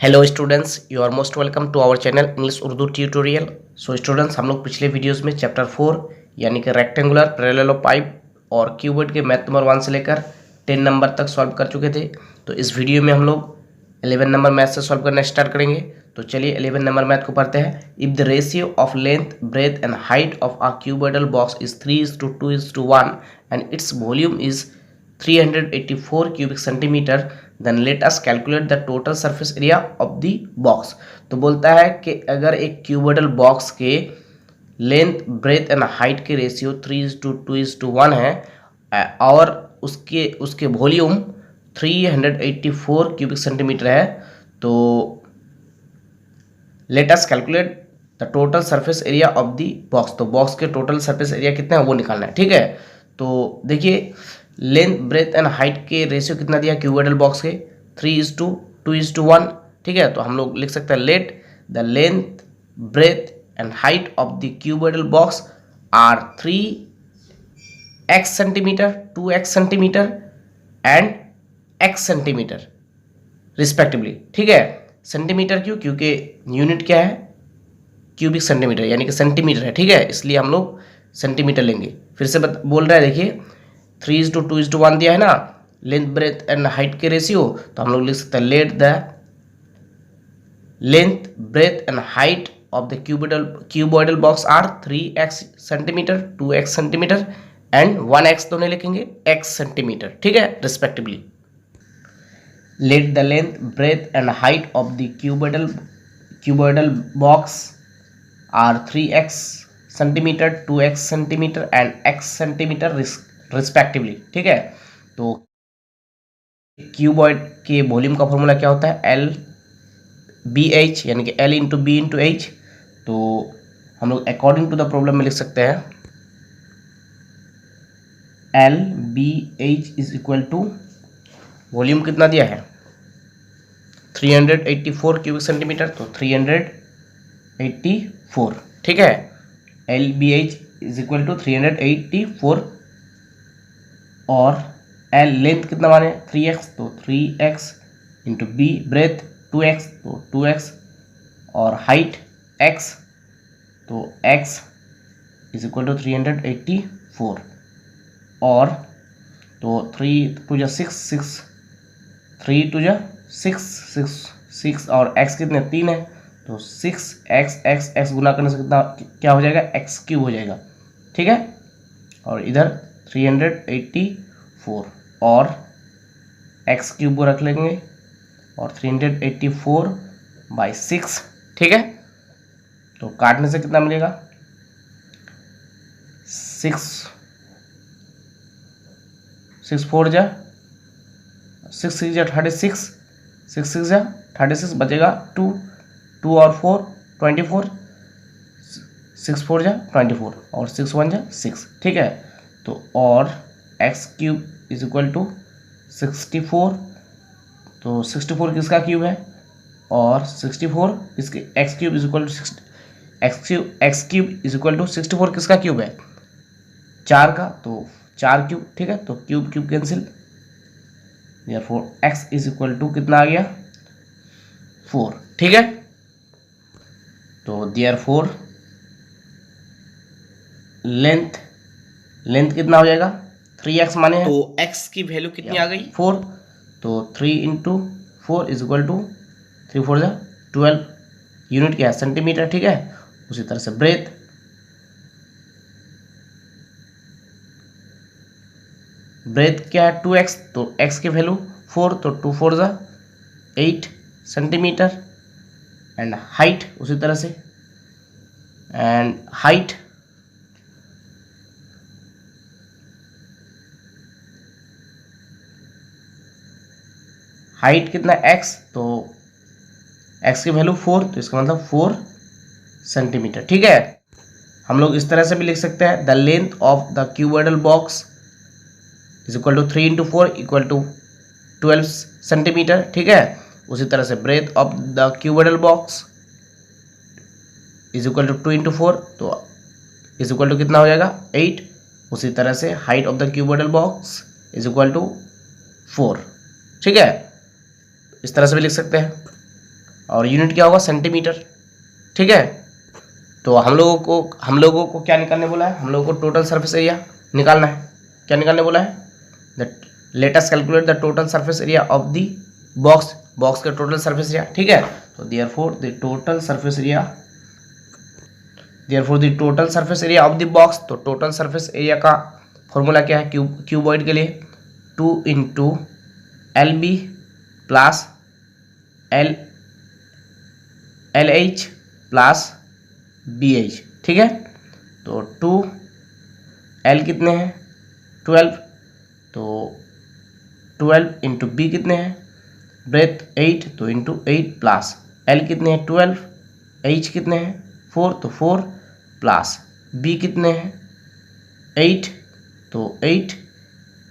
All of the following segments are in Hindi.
Hello students, you are most welcome to our channel English Urdu tutorial. So students, हम लोग पिछले वीडियोस में चैप्टर 4 यानी कि रेक्टेंगुलर पैरेललोपाइप और क्यूबॉइड के मैथ नंबर 1 से लेकर 10 नंबर तक सॉल्व कर चुके थे। तो इस वीडियो में हम लोग 11 नंबर मैथ से सॉल्व करना स्टार्ट करेंगे। तो चलिए 11 नंबर मैथ को पढ़ते हैं। If the ratio of length, breadth and height of a cuboidal box is 3:2:1 and its volume is 384 cubic centimeter, then let us calculate the total surface area of the box। तो बोलता है कि अगर एक क्यूबॉइडल बॉक्स के लेंथ, ब्रेथ एंड हाइट के रेशियो 3:2:1 है और उसके वॉल्यूम 384 क्यूबिक सेंटीमीटर है, तो late us calculate the total surface area of the box. तो बॉक्स के टोटल सरफेस एरिया कितना है वो निकालना है। ठीक है, तो देखिए लेंथ, ब्रेथ एंड हाइट के रेशियो कितना दिया क्यूबॉइडल बॉक्स के 3:2:1। ठीक है, तो हम लोग लिख सकते हैं let the length, breadth and height of the cuboidal box are 3x centimetre, 2x centimetre and x centimetre respectively. ठीक है, सेंटीमीटर क्यों? क्योंकि यूनिट क्या है? क्यूबिक सेंटीमीटर, यानी कि सेंटीमीटर है। ठीक है, इसलिए हम लोग सेंटीमीटर लेंगे। फिर से बोल रहा है, देखिए 3:2:1 दिया है ना लेंथ, ब्रेथ एंड हाइट के रेशियो, तो हम लोग लिख सकते हैं let the length, breadth and height of the cuboidal box are 3x centimetre, 2x centimetre and 1x तो नहीं लिखेंगे, x सेंटीमीटर। ठीक है, respectively. Let the length, breadth and height of the cuboidal box are 3x centimetre, 2x centimetre and x centimetre respectively. ठीक है, तो क्यूबॉइड के वॉल्यूम का फॉर्मूला क्या होता है? एल बी एच, यानी कि L into B into H. तो हम लोग अकॉर्डिंग टू द प्रॉब्लम में लिख सकते हैं L B H is equal to volume कितना दिया है 384 क्यूबिक सेंटीमीटर, तो 384। ठीक है, L B H is equal to 384 और एल लेंथ कितना माने 3x, तो 3x into B breath 2x, तो 2x और हाइट x, तो x इज इक्वल टू 384 और तो 3 2 6 6 3 2 6 6 और x कितने 3 है, तो 6x गुना करने से कितना क्या हो जाएगा? x क्यूब हो जाएगा। ठीक है, और इधर 384 और x क्यूब को रख लेंगे और 384/6। ठीक है, तो काटने से कितना मिलेगा? 6 4 जा 6 6 जा 36, 6 6 जा 36 बचेगा 2 और 4 24, 6 4 जा 24 और 6 1 जा 6। ठीक है, तो और x cube is equal to 64, तो 64 किसका क्यूब है? और 64 इसके x cube is equal to x cube is equal to 64 किसका क्यूब है? 4 का, तो 4 क्यूब। ठीक है, तो cube cube cancel, therefore x is equal to कितना आ गया? 4। ठीक है, तो देयरफॉर लेंथ कितना हो जाएगा? 3x माने हैं, तो x की वैल्यू कितनी आ गई? 4, तो 3 इंटू 4 इज इक्वल टू 3 4 जा 12, यूनिट क्या है? सेंटीमीटर। ठीक है, उसी तरह से ब्रेथ क्या है? 2x, तो x की वैल्यू 4, तो 2 4 जा 8 सेंटीमीटर एंड हाइट उसी तरह से, एंड हाइट कितना x, तो x की वैल्यू 4, तो इसका मतलब 4 सेंटीमीटर। ठीक है, हम लोग इस तरह से भी लिख सकते हैं the length of the cuboidal box is equal to 3 into 4 equal to 12 centimetre. ठीक है, उसी तरह से breadth of the cuboidal box is equal to 2 into 4, तो इज इक्वल टू कितना हो जाएगा? 8। उसी तरह से height of the cuboidal box is equal to 4। ठीक है, इस तरह से भी लिख सकते हैं। और यूनिट क्या होगा, सेंटीमीटर। ठीक है, तो हम लोगों को क्या निकालने बोला है, हम लोगों को टोटल सरफेस एरिया निकालना है। क्या निकालने बोला है, let us calculate the total surface area of the box, box का टोटल सरफेस एरिया। ठीक है, तो therefore the total surface area of the box, तो टोटल सरफेस एरिया का फॉर्मूला क्या है, क्यूबॉइड के लिए 2 into L B plus L H plus B H. ठीक है, तो 2L कितने हैं 12, तो 12 इंटू बी कितने हैं ब्रेथ 8, तो इंटू 8 प्लस L कितने हैं 12, H कितने हैं 4, तो 4 प्लस B कितने हैं 8, तो 8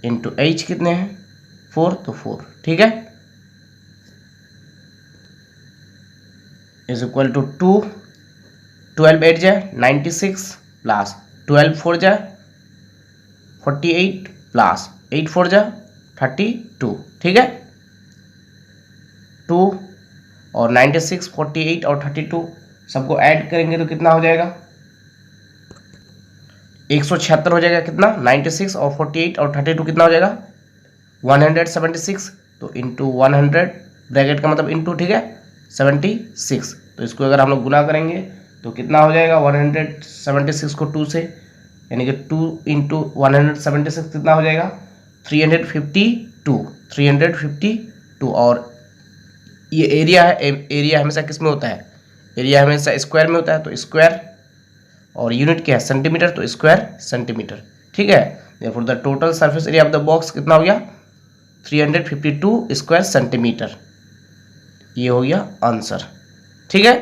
इंटू H कितने हैं 4, तो 4। ठीक है, इज इक्वल टू 2, 12 8 जाए 96 प्लस 12 4 जाए 48 प्लस 8 4 जाए 32। ठीक है, 2 और 96 48 और 32 सबको ऐड करेंगे तो कितना हो जाएगा, 176 हो जाएगा। कितना, 96 और 48 और 32 कितना हो जाएगा 176, तो इंटू 100 ब्रैकेट का मतलब इंटू, ठीक है 76, तो इसको अगर हम लोग गुना करेंगे तो कितना हो जाएगा 176 को 2 से, यानी कि 2 इंटू 176 कितना हो जाएगा 352। और ये एरिया है, एरिया हमेशा किस में होता है, एरिया हमेशा स्क्वायर में होता है, तो स्क्वायर, और यूनिट क्या है सेंटीमीटर, तो स्क्वायर सेंटीमीटर। ठीक है, therefore the total surface area of the box कितना हो गया 352 स्क्वायर सेंटीमीटर। ये हो गया आंसर। ठीक है,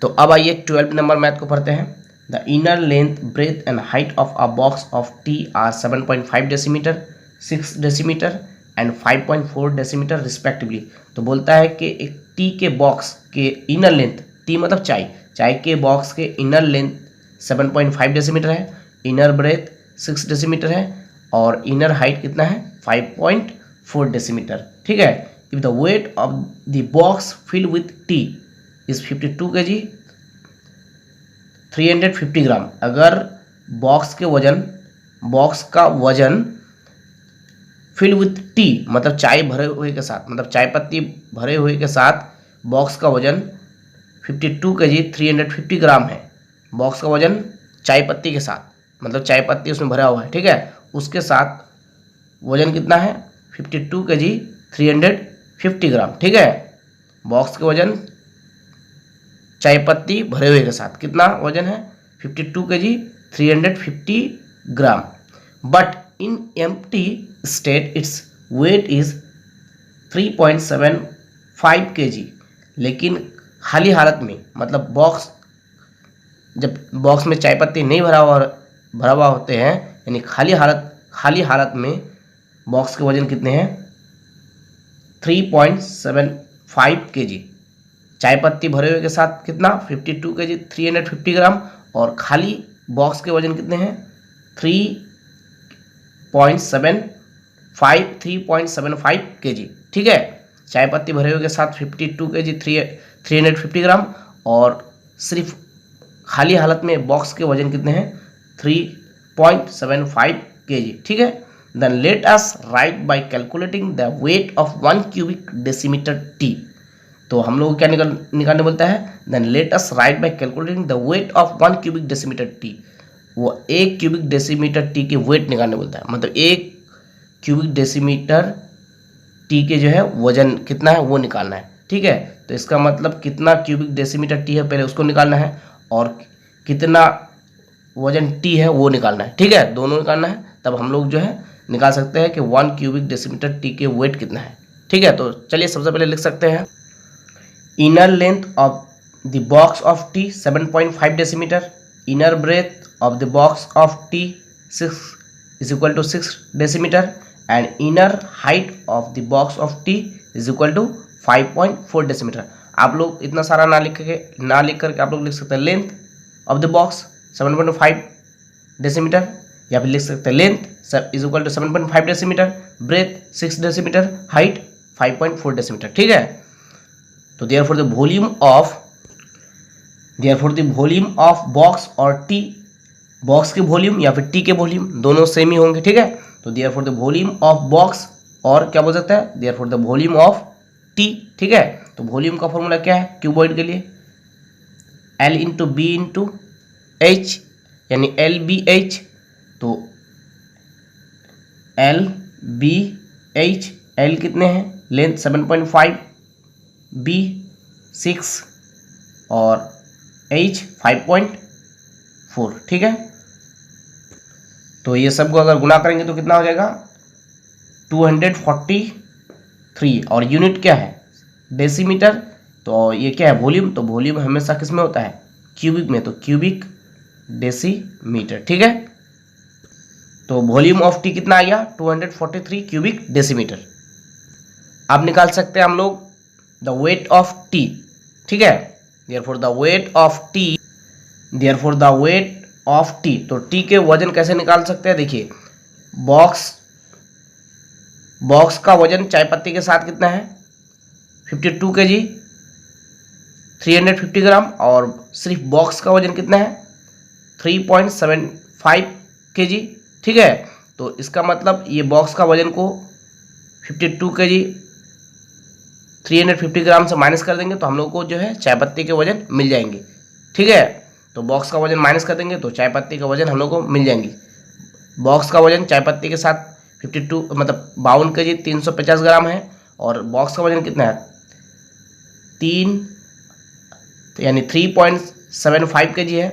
तो अब आइए 12 नंबर मैथ को पढ़ते हैं। The inner length breadth and height of a box of T R 7.5 decimetre, 6 decimetre and 5.4 decimetre respectively. तो बोलता है कि एक टी के बॉक्स के इनर लेंथ, टी मतलब चाय के बॉक्स के इनर लेंथ 7.5 डेसीमीटर है, इनर ब्रेथ 6 डेसीमीटर है और इनर हाइट कितना है 5.4 डेसीमीटर। ठीक है, if the weight of the box filled with T is 52 kg 350 ग्राम, अगर बॉक्स का वजन फिल विथ टी मतलब चाय भरे हुए के साथ, मतलब चाय पत्ती भरे हुए के साथ बॉक्स का वजन 52 kg 350 ग्राम है। बॉक्स का वजन चाय पत्ती के साथ, मतलब चाय पत्ती उसमें भरा हुआ है, ठीक है, उसके साथ वजन कितना है 52 kg 350 ग्राम। ठीक है, बॉक्स का वजन चाय पत्ती भरे हुए के साथ कितना वजन है 52 kg 350 gram, but in empty state its weight is 3.75 kg। लेकिन खाली हालत में, मतलब जब बॉक्स में चाय पत्ती नहीं भरा हुआ होते हैं, यानी खाली हालत में बॉक्स के वजन कितने हैं 3.75 kg। चाय पत्ती भरे हुए के साथ कितना 52 kg 350 ग्राम और खाली बॉक्स के वजन कितने हैं 3.75 kg। ठीक है, चाय पत्ती भरे हुए के साथ 52 kg 350 ग्राम और सिर्फ खाली हालत में बॉक्स के वजन कितने हैं 3.75 kg। ठीक है, then let us write by calculating the weight of 1 cubic decimetre tea. तो हम लोग क्या निकालने बोलता है, then let us write by calculating the weight of 1 cubic decimetre tea. वो 1 क्यूबिक डेसीमीटर टी के वेट निकालने बोलता है, मतलब 1 क्यूबिक डेसीमीटर टी के जो है वजन कितना है वो निकालना है। ठीक है, तो इसका मतलब कितना क्यूबिक डेसीमीटर टी है पहले उसको निकालना है और कितना वजन टी है वो निकालना है। ठीक है, दोनों निकालना है, तब हम लोग जो है निकाल सकते हैं कि 1 क्यूबिक डेसीमीटर टी के वेट कितना है। ठीक है, तो चलिए सबसे पहले लिख सकते हैं inner length of the box of tea 7.5 decimetre, inner breadth of the box of T 6 is equal to 6 decimeter and inner height of the box of T is equal to 5.4 decimeter। आप लोग इतना सारा ना लिख करके आप लोग लिख सकते हैं length of the box 7.5 decimetre, या फिर लिख सकते हैं length is equal to 7.5 decimetre, breadth 6 decimetre, height 5.4 decimetre, ठीक है। तो therefore the volume of box और टी, बॉक्स के वॉल्यूम या फिर टी के वॉल्यूम दोनों सेम ही होंगे, ठीक है। तो therefore the volume of box, और क्या बोल सकता है, therefore the volume of T, ठीक है। तो वॉल्यूम का फॉर्मूला क्या है क्यूबॉइड के लिए, L into B into H, यानी एल बी एच। तो एल बी एच, एल कितने हैं, लेंथ 7.5, बी 6 और एच 5.4, ठीक है। तो ये सबको अगर गुना करेंगे तो कितना हो जाएगा 243, और यूनिट क्या है डेसीमीटर। तो ये क्या है वॉल्यूम, तो वॉल्यूम हमेशा किस में होता है क्यूबिक में, तो क्यूबिक डेसीमीटर, ठीक है। तो वॉल्यूम ऑफ टी कितना आ गया 243 क्यूबिक डेसीमीटर। अब निकाल सकते हैं हम लोग द वेट ऑफ टी, ठीक है। Therefore the weight of T, तो टी के वजन कैसे निकाल सकते हैं, देखिए बॉक्स का वजन चाय पत्ती के साथ कितना है 52 kg 350 ग्राम, और सिर्फ बॉक्स का वजन कितना है 3.75 kg, ठीक है। तो इसका मतलब ये बॉक्स का वजन को 52 kg 350 ग्राम से माइनस कर देंगे तो हम लोग को जो है चाय पत्ती के वजन मिल जाएंगे, ठीक है। तो बॉक्स का वजन माइनस कर देंगे तो चाय पत्ती का वजन हम लोग को मिल जाएंगी। बॉक्स का वजन चाय पत्ती के साथ 52 मतलब 52 kg 350 ग्राम है, और बॉक्स का वजन कितना है 3 यानी 3.75 kg है।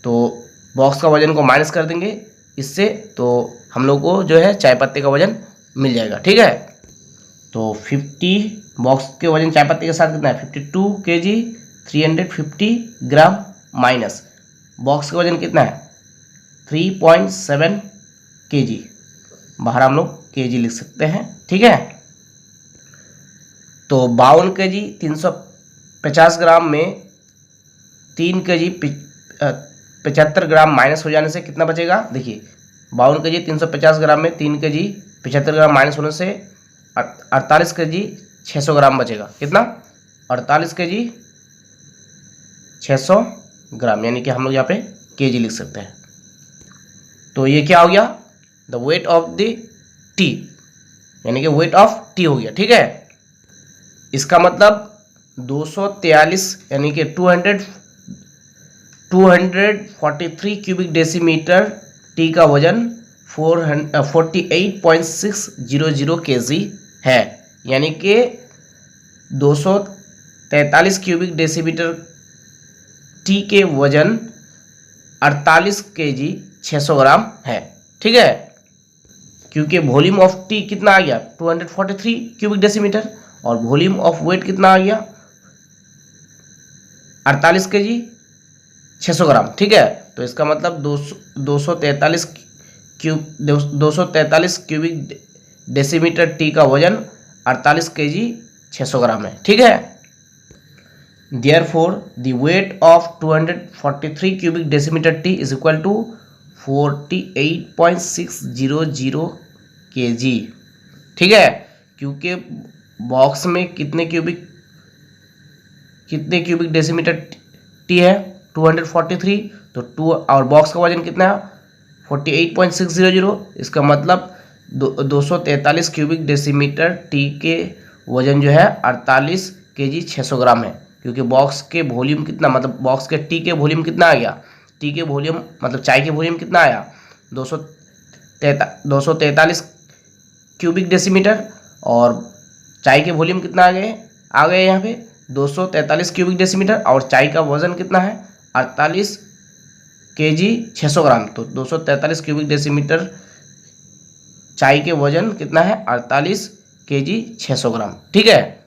तो बॉक्स का वजन को माइनस कर देंगे इससे, तो हम लोग को जो है चाय पत्ती का वजन मिल जाएगा, ठीक है। तो 50 बॉक्स के वजन चाय पत्ती के साथ कितना है 52 kg 350 ग्राम माइनस बॉक्स का वजन कितना है 3.7 kg, बाहर हम लोग kg लिख सकते हैं, ठीक है। तो 52 kg 350 ग्राम में 3 kg 75 ग्राम माइनस हो जाने से कितना बचेगा, देखिए 52 kg 350 ग्राम में 3 kg 75 ग्राम माइनस होने से 48 kg 600 ग्राम बचेगा, कितना 48 kg 600 ग्राम, यानी कि हम लोग यहाँ पे kg लिख सकते हैं। तो ये क्या हो गया the weight of the T, यानी कि वेट ऑफ टी हो गया, ठीक है। इसका मतलब 243 यानी कि 243 क्यूबिक डेसीमीटर टी का वजन 48.600 kg है, यानी कि 243 क्यूबिक डेसीमीटर टी के वजन 48 kg 600 ग्राम है, ठीक है। क्योंकि वॉल्यूम ऑफ टी कितना आ गया 243 क्यूबिक डेसीमीटर, और वॉल्यूम ऑफ वेट कितना आ गया 48 kg 600 ग्राम, ठीक है। तो इसका मतलब 243 क्यूबिक डेसीमीटर टी का वजन 48 kg 600 ग्राम है, ठीक है। Therefore, the weight of 243 cubic decimeter T is equal to 48.600 kg, ठीक है। क्योंकि बॉक्स में कितने क्यूबिक डेसीमीटर टी है 243, तो 2 और बॉक्स का वजन कितना है 48.600, इसका मतलब 243 क्यूबिक डेसीमीटर टी के वजन जो है 48 kg 600 ग्राम है। क्योंकि बॉक्स के वॉल्यूम कितना, मतलब बॉक्स के टी के वॉल्यूम कितना आ गया, टी के वॉल्यूम मतलब चाय के वॉल्यूम कितना आया 243 क्यूबिक डेसीमीटर, और चाय के वॉल्यूम कितना आ गए यहाँ पे 243 क्यूबिक डेसीमीटर, और चाय का वजन कितना है 48 kg 600 ग्राम। तो 243 क्यूबिक डेसीमीटर चाय के वजन कितना है 48 kg 600 ग्राम, ठीक है।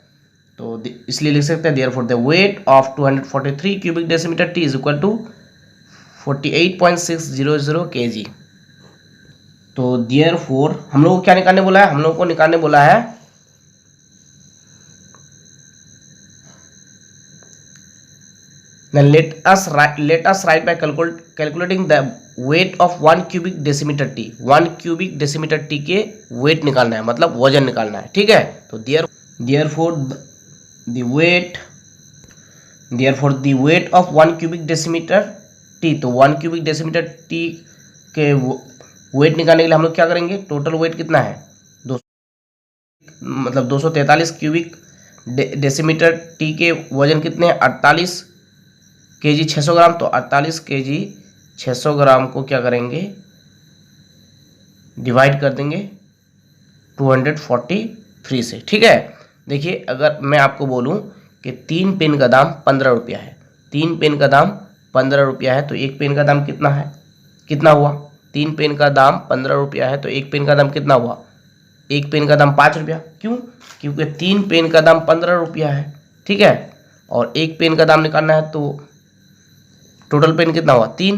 तो इसलिए लिख सकते हैं therefore the weight of 243 cubic decimetre tea is equal to 48.600 kg। तो देयरफॉर हम लोग को क्या निकालने बोला है, हम लोग को निकालने बोला है Then let us write by calculating the weight of 1 cubic decimeter t. 1 cubic decimeter t के weight निकालना है, मतलब वजन निकालना है, ठीक है। तो therefore the weight of 1 cubic decimeter t, तो 1 cubic decimeter t के वेट निकालने के लिए हम लोग क्या करेंगे, टोटल वेट कितना है 243 क्यूबिक डेसीमीटर टी के वजन कितने हैं 48 केजी 600 ग्राम। तो 48 केजी 600 ग्राम को क्या करेंगे, डिवाइड कर देंगे 243 से, ठीक है। देखिए अगर मैं आपको बोलूं कि 3 पेन का दाम 15 रुपया है, 3 पेन का दाम 15 रुपया है, तो एक पेन का दाम कितना है, कितना हुआ, 3 पेन का दाम 15 रुपया है, तो एक पेन का दाम कितना हुआ, एक पेन का दाम 5 रुपया। क्यों, क्योंकि 3 पेन का दाम 15 रुपया है, ठीक है, और एक पेन का दाम निकालना है, तो टोटल पेन कितना हुआ 3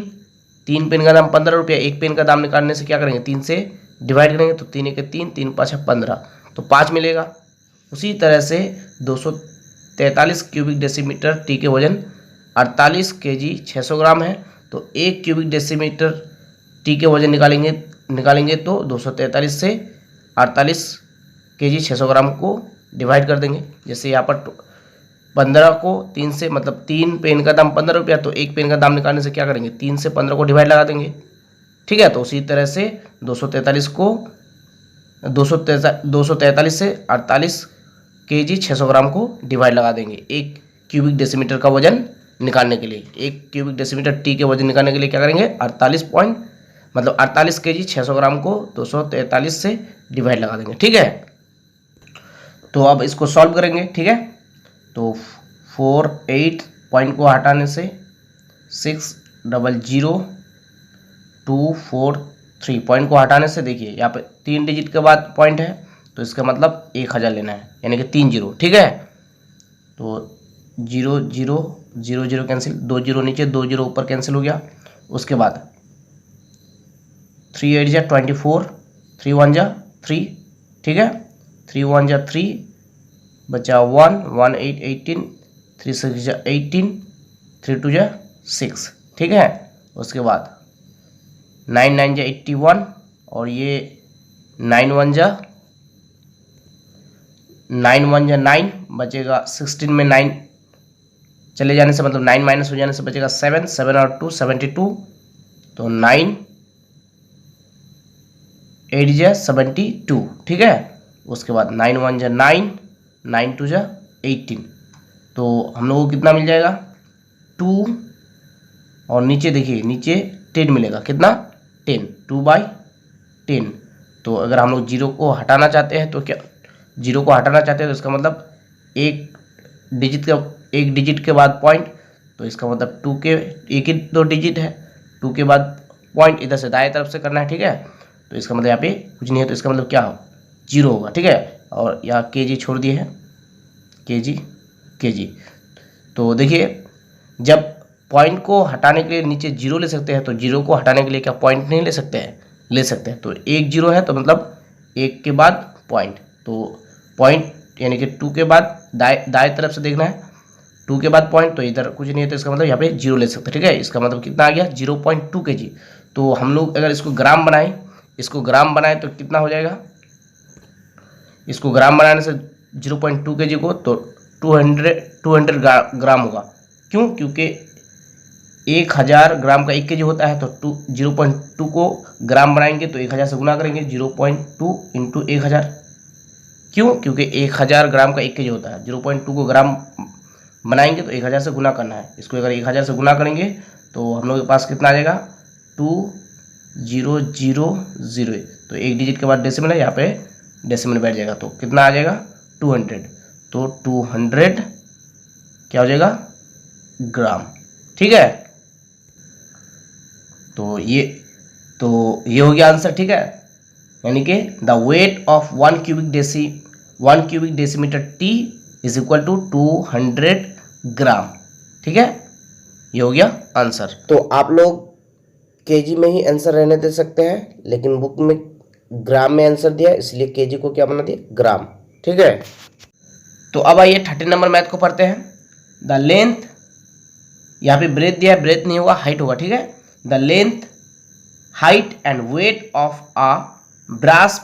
पेन का दाम 15 रुपया, एक पेन का दाम निकालने से क्या करेंगे 3 से डिवाइड करेंगे, तो 3 एक 3, 3 5 15, तो 5 मिलेगा। उसी तरह से 243 क्यूबिक डेसीमीटर टी के वजन 48 केजी 600 ग्राम है, तो 1 क्यूबिक डेसीमीटर टी के वजन निकालेंगे तो 243 से 48 केजी 600 ग्राम को डिवाइड कर देंगे। जैसे यहाँ पर 15 को 3 से, मतलब 3 पेन का दाम 15 रुपया, तो एक पेन का दाम निकालने से क्या करेंगे 3 से 15 को डिवाइड लगा देंगे, ठीक है। तो उसी तरह से 243 से 48 केजी 600 ग्राम को डिवाइड लगा देंगे 1 क्यूबिक डेसीमीटर का वजन निकालने के लिए। 1 क्यूबिक डेसीमीटर टी के वजन निकालने के लिए क्या करेंगे 48 केजी 600 ग्राम को 243 से डिवाइड लगा देंगे, ठीक है। तो अब इसको सॉल्व करेंगे, ठीक है। तो 48 पॉइंट को हटाने से 600243 पॉइंट को हटाने से, देखिए यहाँ पे 3 डिजिट के बाद पॉइंट है, तो इसका मतलब 1000 लेना है, यानी कि 3 जीरो, ठीक है। तो 0 0 0 0 कैंसिल, 2 जीरो नीचे 2 जीरो ऊपर कैंसिल हो गया। उसके बाद 3 8 जा 24, 3 1 जा 3, ठीक है, 3 1 जा 3, बचा 1 1 8 18, 3 6 जा 18, 3 2 जा 6, ठीक है। उसके बाद 9 9 जा 81, और ये 9 1 जा 9, बचेगा 16 में 9 चले जाने से, मतलब 9 माइनस हो जाने से बचेगा 7 7 और 2 72, तो 9 8 जा 72, ठीक है। उसके बाद 9 1 जा 9, 9 2 जा 18, तो हम लोगों को कितना मिल जाएगा 2, और नीचे देखिए नीचे 10 मिलेगा, कितना 10, 2/10। तो अगर हम लोग जीरो को हटाना चाहते हैं, तो क्या जीरो को हटाना चाहते हैं तो इसका मतलब एक डिजिट के बाद पॉइंट, तो इसका मतलब 2 के एक ही 2 डिजिट है, 2 के बाद पॉइंट इधर से दाएं तरफ से करना है, ठीक है। तो इसका मतलब यहाँ पे कुछ नहीं है, तो इसका मतलब क्या हो 0 होगा, ठीक है। और यहाँ केजी छोड़ दिए हैं, केजी। तो देखिए जब पॉइंट को हटाने के लिए नीचे 0 ले सकते हैं, तो 0 को हटाने के लिए क्या पॉइंट नहीं ले सकते हैं, ले सकते हैं। तो 1 0 है, तो मतलब 1 के बाद पॉइंट, तो पॉइंट यानी कि 2 के बाद दाएं तरफ से देखना है, 2 के बाद पॉइंट, तो इधर कुछ नहीं है, तो इसका मतलब यहाँ पे 0 ले सकते हैं, ठीक है। इसका मतलब कितना आ गया 0.2 kg। तो हम लोग अगर इसको ग्राम बनाएं तो कितना हो जाएगा, इसको ग्राम बनाने से 0.2 kg को तो 200 ग्राम होगा। क्यों, क्योंकि 1000 ग्राम का 1 kg होता है, तो 0.2 को ग्राम बनाएंगे तो 1000 से गुना करेंगे, 0.2 इंटू 1000। क्यों, क्योंकि 1000 ग्राम का 1 kg होता है, 0.2 को ग्राम बनाएंगे तो 1000 से गुना करना है। इसको अगर 1000 से गुना करेंगे तो हम लोग के पास कितना आ जाएगा 2000। तो एक डिजिट के बाद डेसिमल है, यहाँ पे डेसिमल बैठ जाएगा, तो कितना आ जाएगा 200। तो 200 क्या हो जाएगा ग्राम, ठीक है। तो ये हो गया आंसर, ठीक है। यानी कि the weight of 1 cubic decimetre tea is equal to 200 gram, ठीक है। ये हो गया आंसर। तो आप लोग केजी में ही आंसर रहने दे सकते हैं, लेकिन बुक में ग्राम में आंसर दिया, इसलिए केजी को क्या बना दिया ग्राम, ठीक है। तो अब आइए 13 नंबर मैथ को पढ़ते हैं। द लेंथ यहाँ पे ब्रेथ दिया है, ब्रेथ नहीं होगा, हाइट होगा, ठीक है। The length, height and weight of a brass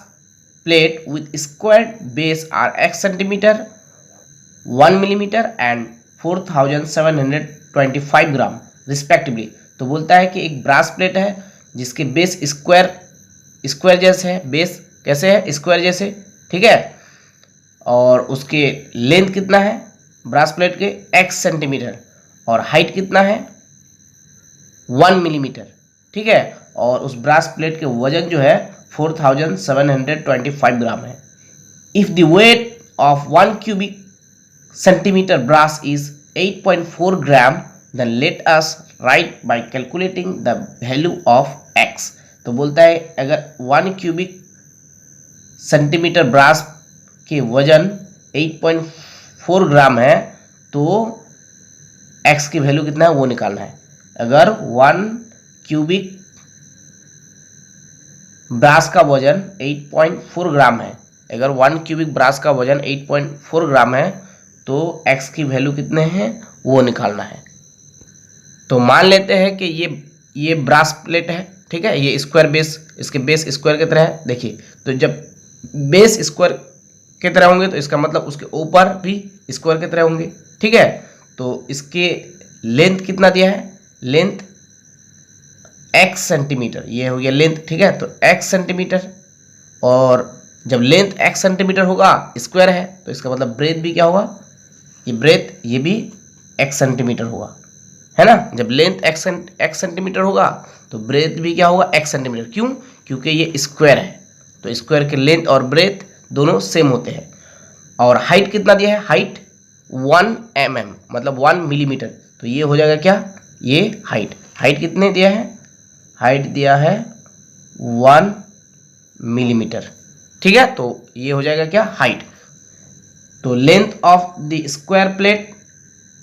plate with square base are x centimetre, 1 millimetre and 4725 gram respectively. तो बोलता है कि एक ब्रास प्लेट है जिसके बेस स्क्वायर जैसे है, बेस कैसे है, स्क्वायर जैसे, ठीक है, और उसके लेंथ कितना है ब्रास प्लेट के x सेंटीमीटर, और हाइट कितना है 1 मिलीमीटर, ठीक है, और उस ब्रास प्लेट के वजन जो है 4725 ग्राम है। If the weight of 1 cubic centimetre brass is 8.4 gram, then let us write by calculating the value of x। तो बोलता है अगर 1 क्यूबिक सेंटीमीटर ब्रास के वजन 8.4 ग्राम है तो x की वैल्यू कितना है वो निकालना है। अगर 1 क्यूबिक ब्रास का वजन 8.4 ग्राम है, अगर 1 क्यूबिक ब्रास का वजन 8.4 ग्राम है तो x की वैल्यू कितने हैं वो निकालना है। तो मान लेते हैं कि ये ब्रास प्लेट है, ठीक है, ये स्क्वायर बेस, इसके बेस स्क्वायर की तरह है। देखिए तो जब बेस स्क्वायर की तरह होंगे तो इसका मतलब उसके ऊपर भी स्क्वायर की तरह होंगे, ठीक है। तो इसके लेंथ कितना दिया है, लेंथ x सेंटीमीटर, ये हो गया लेंथ, ठीक है, तो x सेंटीमीटर, और जब लेंथ x सेंटीमीटर होगा स्क्वायर है तो इसका मतलब ब्रेथ भी क्या होगा, ये ब्रेथ ये भी x सेंटीमीटर होगा, है ना। जब लेंथ x सेंटीमीटर होगा तो ब्रेथ भी क्या होगा x सेंटीमीटर, क्यों, क्योंकि ये स्क्वायर है तो स्क्वायर के लेंथ और ब्रेथ दोनों सेम होते हैं। और हाइट कितना दिया है, हाइट 1 mm मतलब 1 मिलीमीटर, तो ये हो जाएगा क्या, ये हाइट कितने दिया है, हाइट दिया है 1 मिलीमीटर, ठीक है, तो ये हो जाएगा क्या, हाइट। तो length of the square plate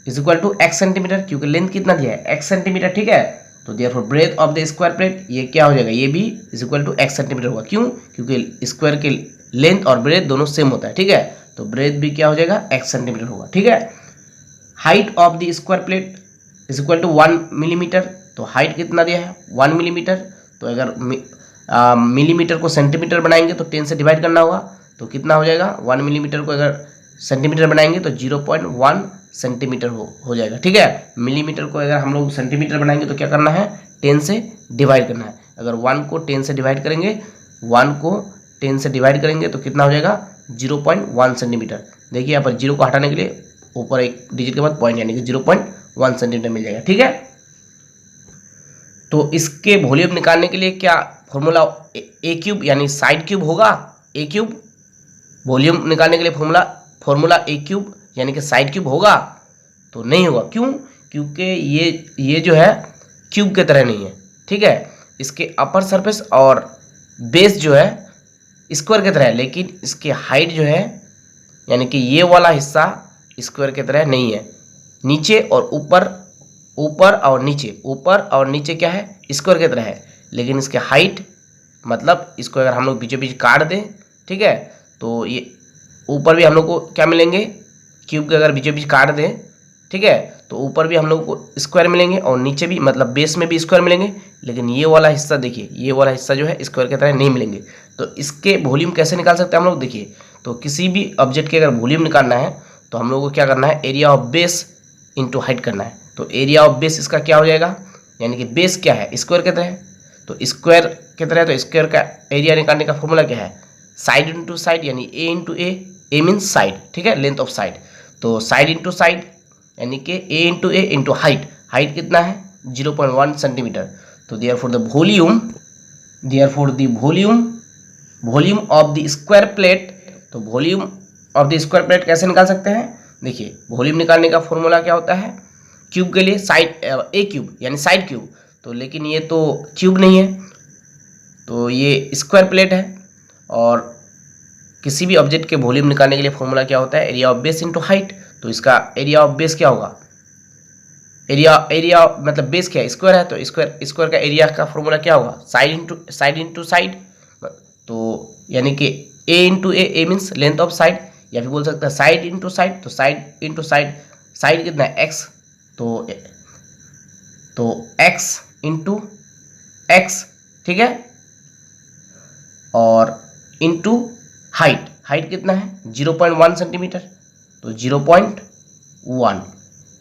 is equal to x centimetre, क्योंकि लेंथ कितना दिया है x सेंटीमीटर, ठीक है, तो therefore breadth of the square plate ये क्या हो जाएगा, ये भी is equal to x centimetre होगा, क्यों, क्योंकि स्क्वायर के लेंथ और ब्रेथ दोनों सेम होता है, ठीक है, तो ब्रेथ भी क्या हो जाएगा x सेंटीमीटर होगा, ठीक है। Height of the square plate is equal to 1 millimetre, तो हाइट कितना दिया है 1 मिलीमीटर, तो अगर मिलीमीटर को सेंटीमीटर बनाएंगे तो 10 से डिवाइड करना होगा, तो कितना हो जाएगा, 1 मिलीमीटर को अगर सेंटीमीटर बनाएंगे तो 0.1 सेंटीमीटर हो जाएगा, ठीक है। मिलीमीटर को अगर हम लोग सेंटीमीटर बनाएंगे तो क्या करना है, 10 से डिवाइड करना है। अगर 1 को 10 से डिवाइड करेंगे, 1 को 10 से डिवाइड करेंगे तो कितना हो जाएगा 0.1 सेंटीमीटर। देखिए यहाँ पर 0 को हटाने के लिए ऊपर एक डिजिट के बाद पॉइंट यानी कि 0.1 सेंटीमीटर मिल जाएगा, ठीक है। तो इसके वॉल्यूम निकालने के लिए क्या फॉर्मूला, ए क्यूब यानी साइड क्यूब होगा, ए क्यूब वॉल्यूम निकालने के लिए फॉर्मूला ए क्यूब यानी कि साइड क्यूब होगा, तो नहीं होगा, क्यों, क्योंकि ये जो है क्यूब के तरह नहीं है, ठीक है, इसके अपर सरफेस और बेस जो है स्क्वायर की तरह है, लेकिन इसके हाइट जो है यानी कि ये वाला हिस्सा स्क्वायर की तरह नहीं है, नीचे और ऊपर और नीचे क्या है स्क्वायर की तरह है, लेकिन इसके हाइट मतलब इसको अगर हम लोग बीचों बीच काट दें, ठीक है, तो ये ऊपर भी हम लोग को क्या मिलेंगे, क्यूब के अगर बीचों बीच काट दें, ठीक है, तो ऊपर भी हम लोग को स्क्वायर मिलेंगे और नीचे भी मतलब बेस में भी स्क्वायर मिलेंगे, लेकिन ये वाला हिस्सा देखिए, ये वाला हिस्सा जो है स्क्वायर की तरह नहीं मिलेंगे। तो इसके वॉल्यूम कैसे निकाल सकते हैं हम लोग, देखिए, तो किसी भी ऑब्जेक्ट के अगर वॉल्यूम निकालना है तो हम लोग को क्या करना है, area of base into height करना है। तो एरिया ऑफ बेस इसका क्या हो जाएगा, यानी कि बेस क्या है स्क्वायर की तरह, तो स्क्वायर की तरह, तो स्क्वायर का एरिया निकालने का फॉर्मूला क्या है, साइड इंटू साइड यानी ए इंटू ए मीन्स साइड, ठीक है, लेंथ ऑफ साइड, तो साइड इंटू साइड यानी कि ए इंटू हाइट कितना है 0.1 सेंटीमीटर। तो therefore the volume of the square plate, तो volume of the square plate कैसे निकाल सकते हैं, देखिए वॉल्यूम निकालने का फॉर्मूला क्या होता है, क्यूब के लिए साइड ए क्यूब यानी साइड क्यूब, तो लेकिन ये तो क्यूब नहीं है, तो ये स्क्वायर प्लेट है, और किसी भी ऑब्जेक्ट के वॉल्यूम निकालने के लिए फॉर्मूला क्या होता है, area of base into height. तो इसका एरिया ऑफ बेस क्या होगा, एरिया मतलब बेस क्या है स्क्वायर है, तो स्क्वायर का एरिया का फॉर्मूला क्या होगा, साइड इंटू साइड, तो यानी कि A into A means length of side, या फिर बोल सकते हैं साइड इंटू साइड, तो साइड इंटू साइड, साइड कितना है एक्स, तो तो x इंटू एक्स, ठीक है, और इंटू हाइट, हाइट कितना है 0.1 सेंटीमीटर, तो 0.1,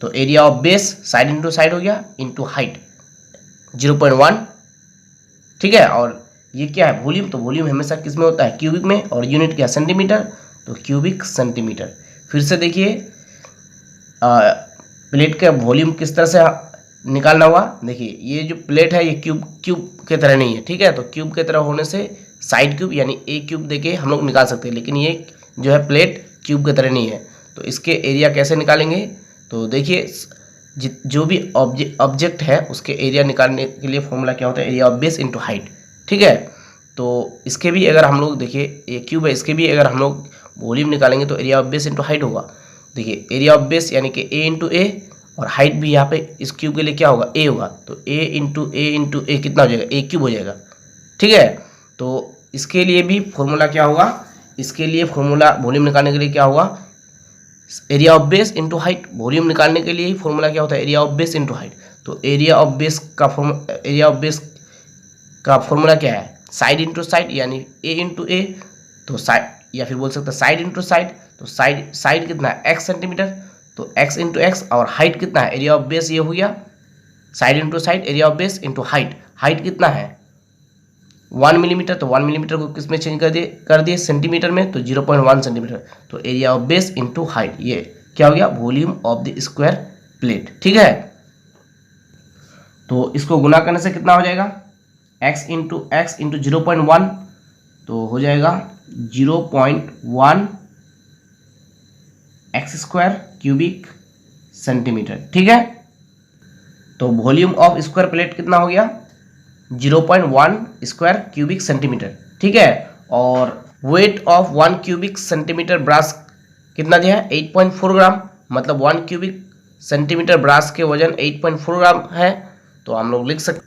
तो area of base side into side हो गया इंटू हाइट 0.1, ठीक है। और ये क्या है वॉल्यूम, तो वॉल्यूम हमेशा किस में होता है क्यूबिक में, और यूनिट क्या सेंटीमीटर, तो क्यूबिक सेंटीमीटर। फिर से देखिए प्लेट का वॉल्यूम किस तरह से निकालना हुआ। देखिए ये जो प्लेट है ये क्यूब के तरह नहीं है, ठीक है, तो क्यूब के तरह होने से साइड क्यूब यानी ए क्यूब देके हम लोग निकाल सकते हैं, लेकिन ये जो है प्लेट क्यूब की तरह नहीं है। तो इसके एरिया कैसे निकालेंगे, तो देखिए जो भी ऑब्जेक्ट है उसके एरिया निकालने के लिए फॉर्मूला क्या होता है, area of base into height, ठीक है। तो इसके भी अगर हम लोग देखिए ये क्यूब है, इसके भी अगर हम लोग वॉल्यूम निकालेंगे तो area of base into height होगा। देखिए एरिया ऑफ बेस यानी कि ए इंटू ए, और हाइट भी यहाँ पे इस क्यूब के लिए क्या होगा ए होगा, तो ए इंटू ए कितना हो जाएगा ए क्यूब हो जाएगा, ठीक है। तो इसके लिए भी फॉर्मूला क्या होगा, इसके लिए फॉर्मूला वॉल्यूम निकालने के लिए क्या होगा, area of base into height. Volume निकालने के लिए ही फॉर्मूला क्या होता है area of base into height. तो एरिया ऑफ बेस का फॉर्मूला क्या है साइड इंटू साइड यानी ए इंटू ए, तो साइड या फिर बोल सकते हैं साइड इंटू साइड, तो साइड कितना है x सेंटीमीटर, तो x इंटू एक्स, और हाइट कितना है एरिया ऑफ बेस ये हो गया side into side area of base into height. Height कितना है 1 मिलीमीटर, तो 1 मिलीमीटर को किस में चेंज कर दिए सेंटीमीटर में, तो 0.1 सेंटीमीटर, तो area of base into height, ये क्या हो गया volume of the square plate, ठीक है। तो इसको गुना करने से कितना हो जाएगा x इंटू 0.1, तो हो जाएगा 0.1 एक्स स्क्वायर क्यूबिक सेंटीमीटर, ठीक है। तो वॉल्यूम ऑफ स्क्वायर प्लेट कितना हो गया 0.1 स्क्वायर क्यूबिक सेंटीमीटर, ठीक है। और weight of 1 cubic centimetre brass कितना दिया है 8.4 ग्राम, मतलब 1 क्यूबिक सेंटीमीटर ब्रास के वजन 8.4 ग्राम है। तो हम लोग लिख सकते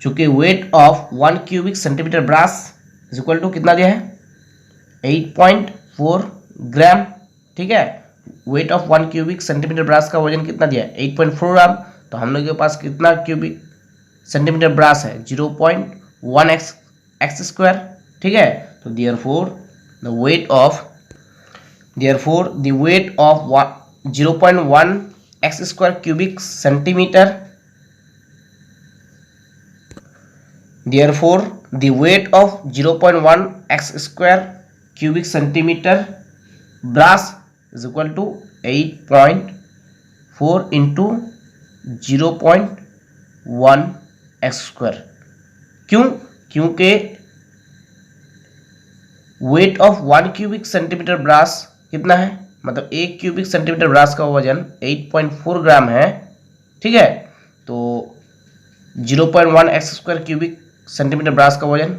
चूंकि weight of 1 cubic centimetre brass is equal to कितना दिया है 8.4 ग्राम, ठीक है। Weight of 1 cubic centimetre brass का वजन कितना दिया है 8.4 ग्राम, तो हम लोग के पास कितना क्यूबिक सेंटीमीटर ब्रास है 0.1 एक्स स्क्वायर, ठीक है। तो therefore the weight of 0.1 x square cubic centimetre, therefore the weight of 0.1 x square cubic centimeter brass is equal to 8.4 into 0.1 x square। क्यों, क्योंकि weight of 1 cubic centimeter brass कितना है, मतलब 1 क्यूबिक सेंटीमीटर ब्रास का वजन 8.4 ग्राम है, ठीक है। तो 0.1 x square cubic centimetre brass का वजन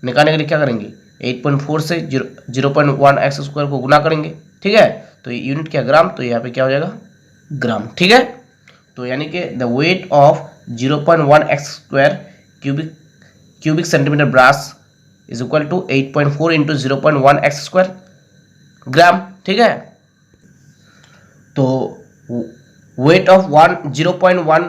निकालने के लिए क्या करेंगे 8.4 से 0.1 एक्स स्क्वायर को गुना करेंगे, ठीक है। तो ये यूनिट क्या ग्राम, तो यहाँ पे क्या हो जाएगा ग्राम, ठीक है। तो यानी कि the weight of 0.1 x square cubic centimetre brass is equal to 8.4 into 0.1 x square gram, ठीक है। तो weight of 0.1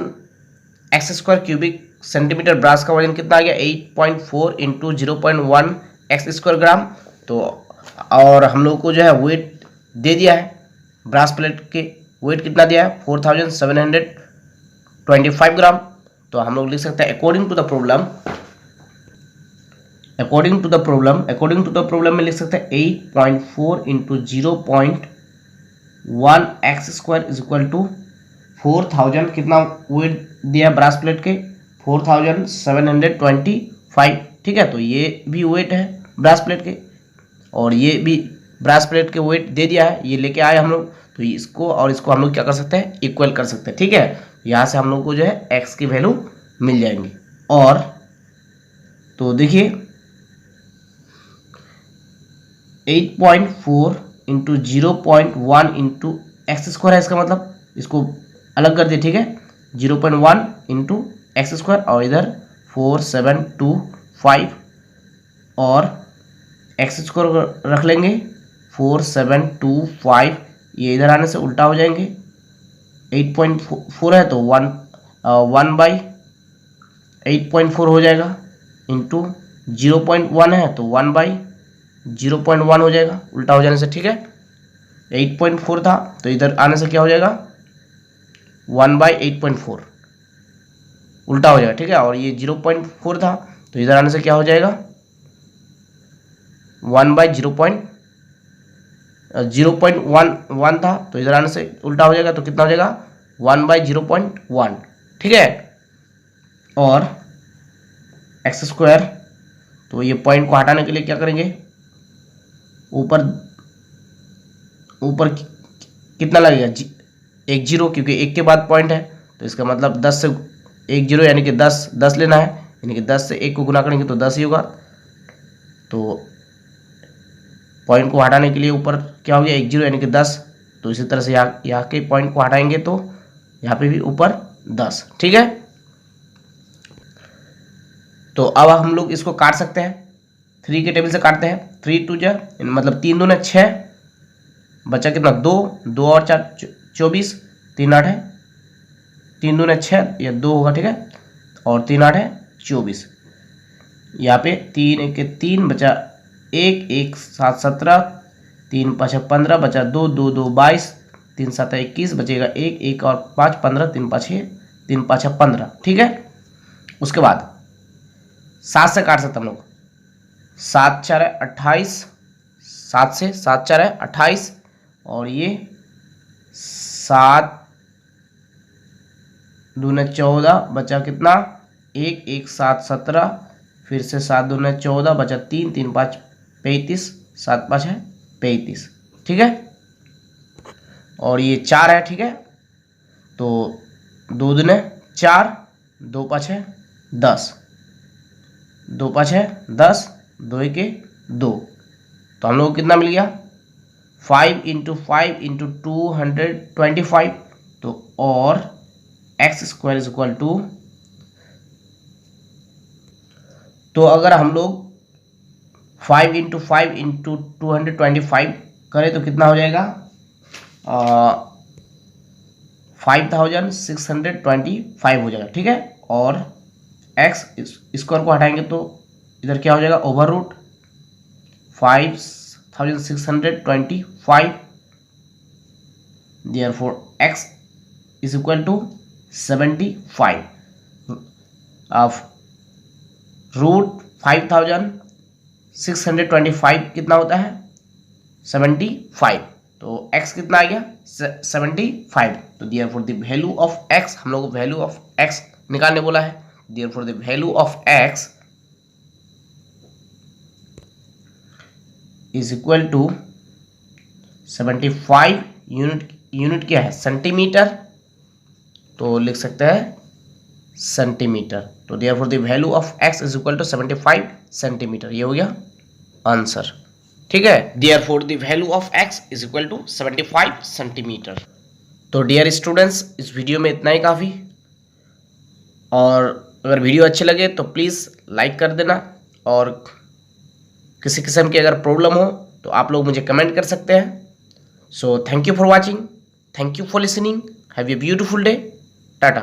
x square cubic centimetre brass का वजन कितना आ गया 8.4 इंटू 0.1 एक्स स्क्वायर ग्राम। तो और हम लोग को जो है वेट दे दिया है ब्रास प्लेट के वेट कितना दिया है 4725 ग्राम। तो हम लोग लिख सकते हैं अकॉर्डिंग टू द प्रॉब्लम में लिख सकते हैं 8.4 into 0.1 x square is equal to 4000 कितना वेट दिया ब्रास प्लेट के 4725, ठीक है। तो ये भी वेट है ब्रास प्लेट के, और ये भी ब्रास प्लेट के वेट दे दिया है, ये लेके आए हम लोग। तो इसको और इसको हम लोग क्या कर सकते हैं इक्वल कर सकते हैं, ठीक है। यहाँ से हम लोग को जो है एक्स की वैल्यू मिल जाएंगी। और तो देखिए 8.4 इंटू 0.1 इंटू एक्स स्क्वायर है, इसका मतलब इसको अलग कर दिए, ठीक है। 0.1 इंटू एक्स स्क्वायर और इधर 4725 और एक्स स्क्वायर रख लेंगे 4725, ये इधर आने से उल्टा हो जाएंगे 8.4 है तो 1 1/8.4 हो जाएगा, इंटू 0.1 है तो 1/0.1 हो जाएगा उल्टा हो जाने से, ठीक है। 8.4 था तो इधर आने से क्या हो जाएगा, 1/8.4 उल्टा हो जाएगा, ठीक है। और ये 0.4 था तो इधर आने से क्या हो जाएगा, 0.1 था तो इधर आने से उल्टा हो जाएगा, तो कितना हो जाएगा, 1/0.1, ठीक है। और x², तो ये पॉइंट को हटाने के लिए क्या करेंगे, ऊपर कितना लगेगा, एक जीरो, क्योंकि एक के बाद पॉइंट है तो इसका मतलब 10 से एक जीरो यानी कि 10 लेना है, यानी कि 10 से 1 को गुना करेंगे तो 10 ही होगा। तो पॉइंट को हटाने के लिए ऊपर क्या हो गया, एक जीरो यानी कि 10, तो इसी तरह से यहाँ के पॉइंट को हटाएंगे तो यहाँ पे भी ऊपर 10, ठीक है। तो अब हम लोग इसको काट सकते हैं, 3 के टेबल से काटते हैं। 3 2 जा मतलब 3 दूने 6, बचा कितना, 2 और 4 24, 3 8 है, 3 दूने 6, या 2 होगा, ठीक है। और 3 8 है 24, यहाँ पे 3 1 3 बचा 1 1 7 17, 3 5 15 बचा 2 2 2 22, 3 7 21 बचेगा 1 1 और 5 15, 3 5 3 5 15, ठीक है। उसके बाद 7 से काट सकते हम लोग, 7 4 है 28, 7 से 7 4 है 28, और ये 7 दूने 14 बचा कितना, 1 1 7 17, फिर से 7 दूने 14 बचा 3 3 5 35, 7 5 है 35, ठीक है। और ये 4 है, ठीक है। तो 2 दूने 4, 2 5 है 10, 2 5 है 10, 2 1 2, तो हम लोग को कितना मिल गया, 5 × 5 × 225, तो और x² = तो अगर हम लोग 5 × 5 × 225 करें तो कितना हो जाएगा, 5625 हो जाएगा, ठीक है। और x² को हटाएंगे तो इधर क्या हो जाएगा, over root 5625, therefore x = 75 of root 5625 कितना होता है, 75, तो x कितना आ गया, 75। तो therefore the value of x, हम लोग वैल्यू ऑफ x निकालने बोला है, therefore the value of x is equal to 75, unit क्या है, सेंटीमीटर, तो लिख सकते हैं सेंटीमीटर। तो therefore the value of x is equal to 75 centimetre, ये हो गया आंसर, ठीक है। therefore the value of x is equal to 75 centimetre. तो डियर स्टूडेंट्स, इस वीडियो में इतना ही काफ़ी, और अगर वीडियो अच्छे लगे तो प्लीज़ लाइक कर देना, और किसी किस्म की अगर प्रॉब्लम हो तो आप लोग मुझे कमेंट कर सकते हैं। So thank you for watching, thank you for listening, have a beautiful day, Tata.